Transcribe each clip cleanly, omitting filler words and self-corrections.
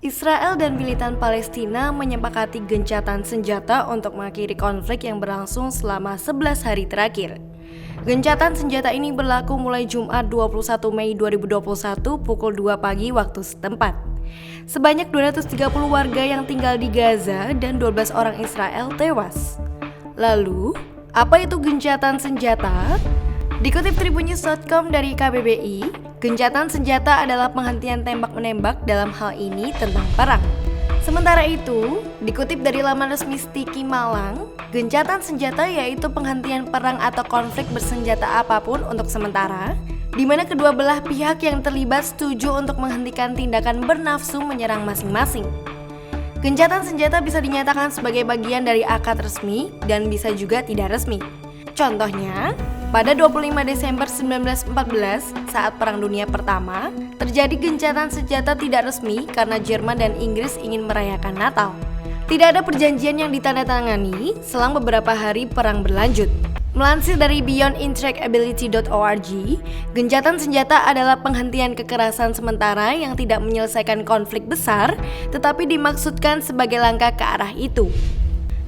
Israel dan militan Palestina menyepakati gencatan senjata untuk mengakhiri konflik yang berlangsung selama 11 hari terakhir. Gencatan senjata ini berlaku mulai Jumat 21 Mei 2021 pukul 2 pagi waktu setempat. Sebanyak 230 warga yang tinggal di Gaza dan 12 orang Israel tewas. Lalu, apa itu gencatan senjata? Dikutip tribunnews.com dari KBBI, gencatan senjata adalah penghentian tembak-menembak, dalam hal ini tentang perang. Sementara itu, dikutip dari laman resmi Stiki Malang, gencatan senjata yaitu penghentian perang atau konflik bersenjata apapun untuk sementara, di mana kedua belah pihak yang terlibat setuju untuk menghentikan tindakan bernafsu menyerang masing-masing. Gencatan senjata bisa dinyatakan sebagai bagian dari akad resmi dan bisa juga tidak resmi. Contohnya, pada 25 Desember 1914, saat Perang Dunia Pertama, terjadi gencatan senjata tidak resmi karena Jerman dan Inggris ingin merayakan Natal. Tidak ada perjanjian yang ditandatangani selang beberapa hari perang berlanjut. Melansir dari beyondintractability.org, gencatan senjata adalah penghentian kekerasan sementara yang tidak menyelesaikan konflik besar, tetapi dimaksudkan sebagai langkah ke arah itu.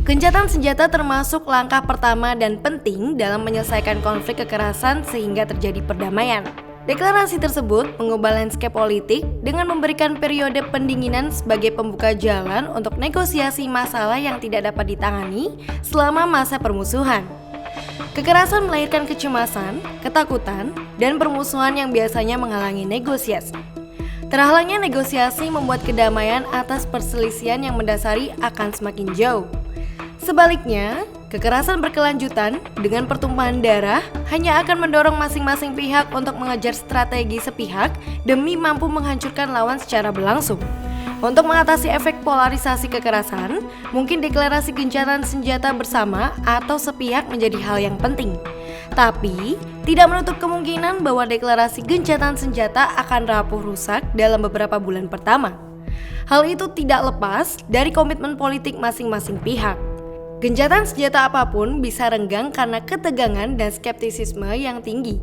Gencatan senjata termasuk langkah pertama dan penting dalam menyelesaikan konflik kekerasan sehingga terjadi perdamaian. Deklarasi tersebut mengubah landscape politik dengan memberikan periode pendinginan sebagai pembuka jalan untuk negosiasi masalah yang tidak dapat ditangani selama masa permusuhan. Kekerasan melahirkan kecemasan, ketakutan, dan permusuhan yang biasanya menghalangi negosiasi. Terhalangnya negosiasi membuat kedamaian atas perselisihan yang mendasari akan semakin jauh. Sebaliknya, kekerasan berkelanjutan dengan pertumpahan darah hanya akan mendorong masing-masing pihak untuk mengejar strategi sepihak demi mampu menghancurkan lawan secara berlangsung. Untuk mengatasi efek polarisasi kekerasan, mungkin deklarasi gencatan senjata bersama atau sepihak menjadi hal yang penting. Tapi, tidak menutup kemungkinan bahwa deklarasi gencatan senjata akan rapuh rusak dalam beberapa bulan pertama. Hal itu tidak lepas dari komitmen politik masing-masing pihak. Gencatan senjata apapun bisa renggang karena ketegangan dan skeptisisme yang tinggi.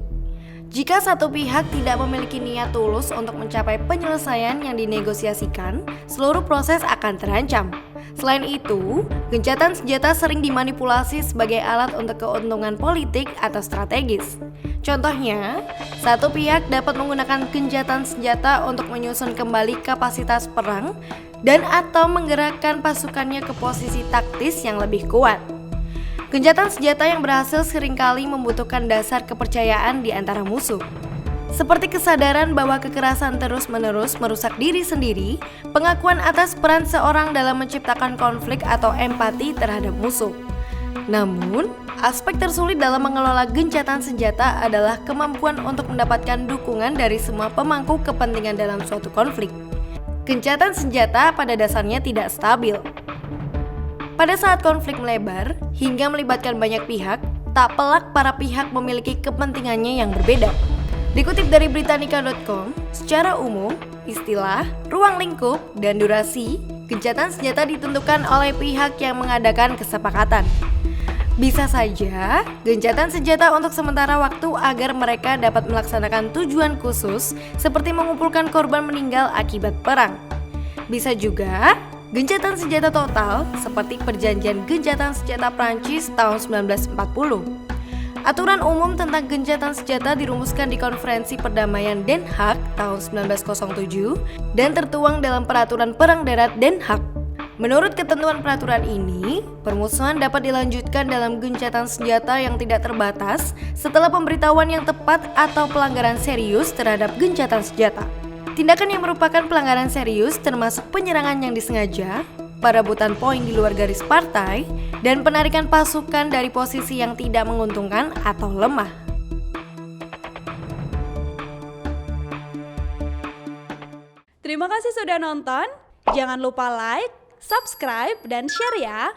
Jika satu pihak tidak memiliki niat tulus untuk mencapai penyelesaian yang dinegosiasikan, seluruh proses akan terancam. Selain itu, gencatan senjata sering dimanipulasi sebagai alat untuk keuntungan politik atau strategis. Contohnya, satu pihak dapat menggunakan gencatan senjata untuk menyusun kembali kapasitas perang dan atau menggerakkan pasukannya ke posisi taktis yang lebih kuat. Gencatan senjata yang berhasil seringkali membutuhkan dasar kepercayaan di antara musuh. Seperti kesadaran bahwa kekerasan terus-menerus merusak diri sendiri, pengakuan atas peran seorang dalam menciptakan konflik atau empati terhadap musuh. Namun, aspek tersulit dalam mengelola gencatan senjata adalah kemampuan untuk mendapatkan dukungan dari semua pemangku kepentingan dalam suatu konflik. Gencatan senjata pada dasarnya tidak stabil. Pada saat konflik melebar hingga melibatkan banyak pihak, tak pelak para pihak memiliki kepentingannya yang berbeda. Dikutip dari Britannica.com, secara umum, istilah, ruang lingkup, dan durasi, gencatan senjata ditentukan oleh pihak yang mengadakan kesepakatan. Bisa saja, gencatan senjata untuk sementara waktu agar mereka dapat melaksanakan tujuan khusus seperti mengumpulkan korban meninggal akibat perang. Bisa juga, gencatan senjata total seperti perjanjian gencatan senjata Prancis tahun 1940. Aturan umum tentang gencatan senjata dirumuskan di Konferensi Perdamaian Den Haag tahun 1907 dan tertuang dalam Peraturan Perang Darat Den Haag. Menurut ketentuan peraturan ini, permusuhan dapat dilanjutkan dalam gencatan senjata yang tidak terbatas setelah pemberitahuan yang tepat atau pelanggaran serius terhadap gencatan senjata. Tindakan yang merupakan pelanggaran serius termasuk penyerangan yang disengaja, perebutan poin di luar garis partai, dan penarikan pasukan dari posisi yang tidak menguntungkan atau lemah. Terima kasih sudah nonton. Jangan lupa like, subscribe, dan share ya.